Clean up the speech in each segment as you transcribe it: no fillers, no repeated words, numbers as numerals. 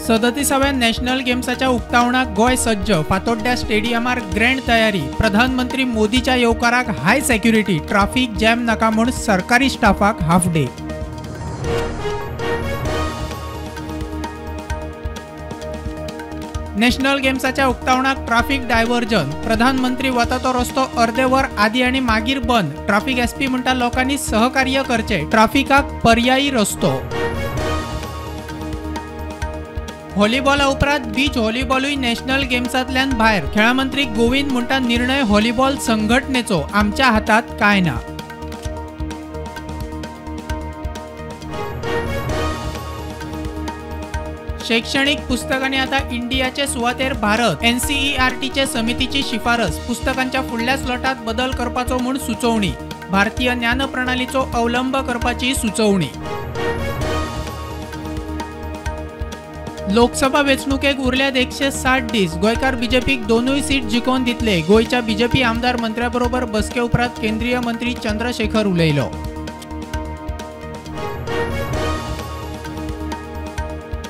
37व्या national गेम्साच्या उक्तावणाक गोय सज्ज। फातोड्ड्या स्टेडियमार ग्रँड तयारी। प्रधानमंत्री मोदीच्या येवकाराक हाय सेक्युरिटी। ट्राफिक जॅम नाका म्हूण सरकारी स्टाफाक हाफ डे। नॅशनल गेम्साच्या उक्तावणाक ट्राफिक डायव्हर्जन। प्रधानमंत्री वता तो रस्तो अर्दे वर आदी आणि मागीर बंद। ट्राफिक एसपी म्हणटा लोकांनी सहकार्य करचे। ट्राफिकाक पर्यायी रस्तो। व्हॉलीबॉला उपरांत बीच व्हॉलीबॉलूय नॅशनल गेम्सांतल्यान भायर। खेळा मंत्री गोविंद म्हणटा निर्णय व्हॉलीबॉल संघटनेचो, आमच्या हातात काय ना। शैक्षणिक पुस्तकांनी आता इंडियाचे सुवातेर भारत। NCERTचे समितीची शिफारस। पुस्तकांच्या फुडल्या स्लॉटात बदल करपाचो म्हूण सुचोवणी। भारतीय ज्ञान प्रणालीचो अवलंब करपाची सुचोवणी। लोकसभा वेंचणुकेक उरल्यात 160 दीस। गोंयकार बीजेपीक दोनूय सीट जिखोवन दितले। गोयच्या बीजेपी आमदार मंत्र्याबरोबर बसके उपरांत केंद्रीय मंत्री चंद्रशेखर उलयलो।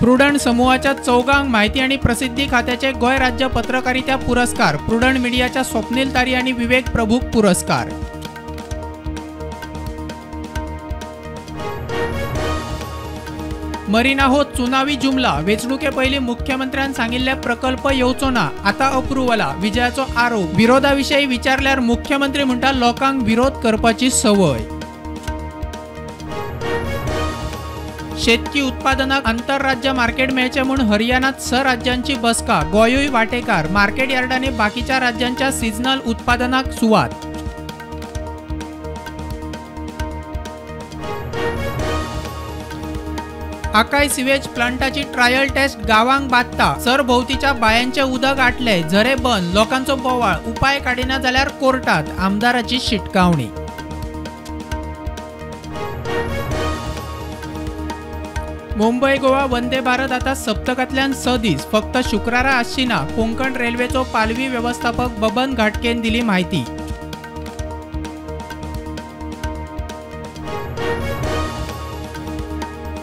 प्रुडंट समूहाच्या चौगांक माहिती आणि प्रसिद्धी खात्याचे गोय राज्य पत्रकारिता पुरस्कार। प्रुडंट मिडियाच्या स्वप्नील तारी आणि विवेक प्रभूक पुरस्कार। मरीना हो चुनावी जुमला। वेंचणुके पयलीं मुख्यमंत्र्यान सांगिल्ले प्रकल्प येवचो ना, आता अप्रुवला। विजयाचो आरोप। विरोधाविशयी विचारल्यार मुख्यमंत्री म्हणटा लोकांक विरोध करपाची सवय। शेतकी उत्पादनाक आंतरराज्य मार्केट मेळचे म्हूण हरियाणात 6 राज्यांची बसका। गोंयूय वांटेकार। मार्केट यार्डांनी बाकीच्या राज्यांच्या सिजनल उत्पादनाक सुवात। आकाय सिवेज प्लांटाची ट्रायल टेस्ट गावांक बादता। सरभोवतीच्या बायांचे उदक आटले, झरे बंद, लोकांचो बोवाळ। उपाय काडिना जाल्यार कोर्टात, आमदाराची शिटकावणी। मुंबई गोवा वंदे भारत आता सप्तकांतल्यान 6 दीस। फक्त शुक्रारा आसची ना। कोंकण रेल्वेचो पालवी व्यवस्थापक बबन घाटकेन दिली माहिती।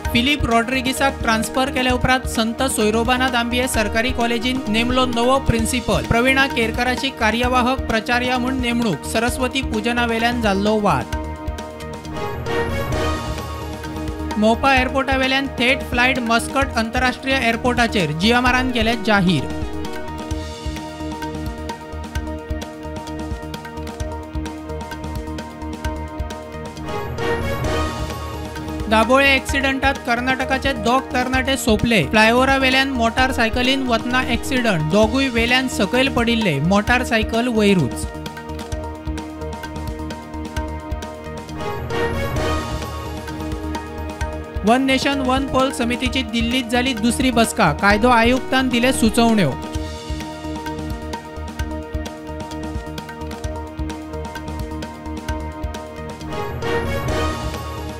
फिलिप रॉड्रिगीसाक ट्रान्सफर केल्या उपरांत संत सोयरोबानाथ दांबिये सरकारी कॉलेजीन नेमलो नवो प्रिन्सिपल। प्रवीणा केरकराची कार्यवाहक प्राचार्य म्हूण नेमणूक। सरस्वती पूजना वेल्यान जाल्लो वाद। मोपा एअरपोर्टा वेल्यान थेट फ्लायट मस्कट आंतरराष्ट्रीय एअरपोर्टाचेर। GMRन केले जाहीर। दाबोळे एक्सिडंटात कर्नाटकाचे 2 तरणाटे सोपले। फ्लायओव्हरा वेल्यान मोटारसायकलीन वतना एक्सिडंट। दोगूय वेल्यान सकयल पडिल्ले। मोटारसायकल वयरूच। वन नेशन वन पोल समितीची दिल्लीत जाली दुसरी बसका। कायदो आयुक्तान दिले सुचोवण्यो।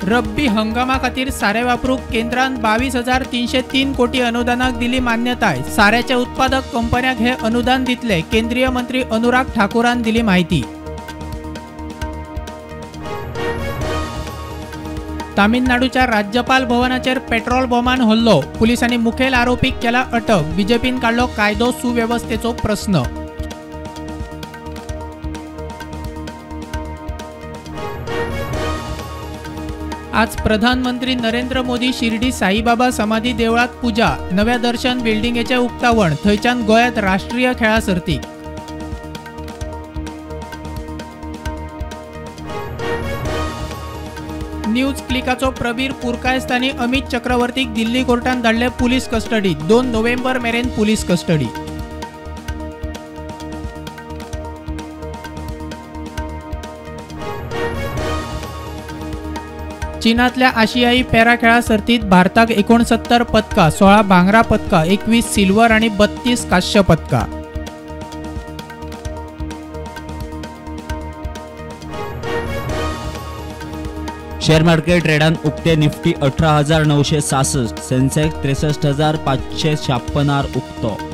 रब्बी हंगामा खातीर सारे वापरूक केंद्रान 22,303 कोटी अनुदानाक दिली मान्यताय। साऱ्याचे उत्पादक कंपन्याक हे अनुदान दितले। केंद्रीय मंत्री अनुराग ठाकुरान दिली माहिती। तामिळनाडूच्या राज्यपाल भवनाचेर पेट्रोल बॉम्बान हल्लो। पुलिसांनी मुखेल आरोपीक केला अटक। बीजेपीन काढलो कायदो सुव्यवस्थेचो प्रश्न। आज प्रधानमंत्री नरेंद्र मोदी शिर्डी साईबाबा समाधी देवळात पूजा। नव्या दर्शन बिल्डिंगेचे उक्तावण। थंयच्यान गोंयांत राष्ट्रीय खेळा सर्ती। न्यूज क्लिकाचो प्रबीर पुरकायस्तानी अमित चक्रवर्तीक दिल्ली कोर्टान धाडले पुलीस कस्टडीत। 2 नोव्हेंबर मेरेन पुलीस कस्टडी। चीनातल्या आशियाई पॅरा खेळा सर्तीत भारताक 69 पदकां। 16 भांगरा पदकां, 21 सिल्वर आणि 32 कांस्य पदकां। शेअर मार्केट ट्रेडान उक्ते निफ्टी 18,966, सेन्सेक्स 63,556 उक्तो।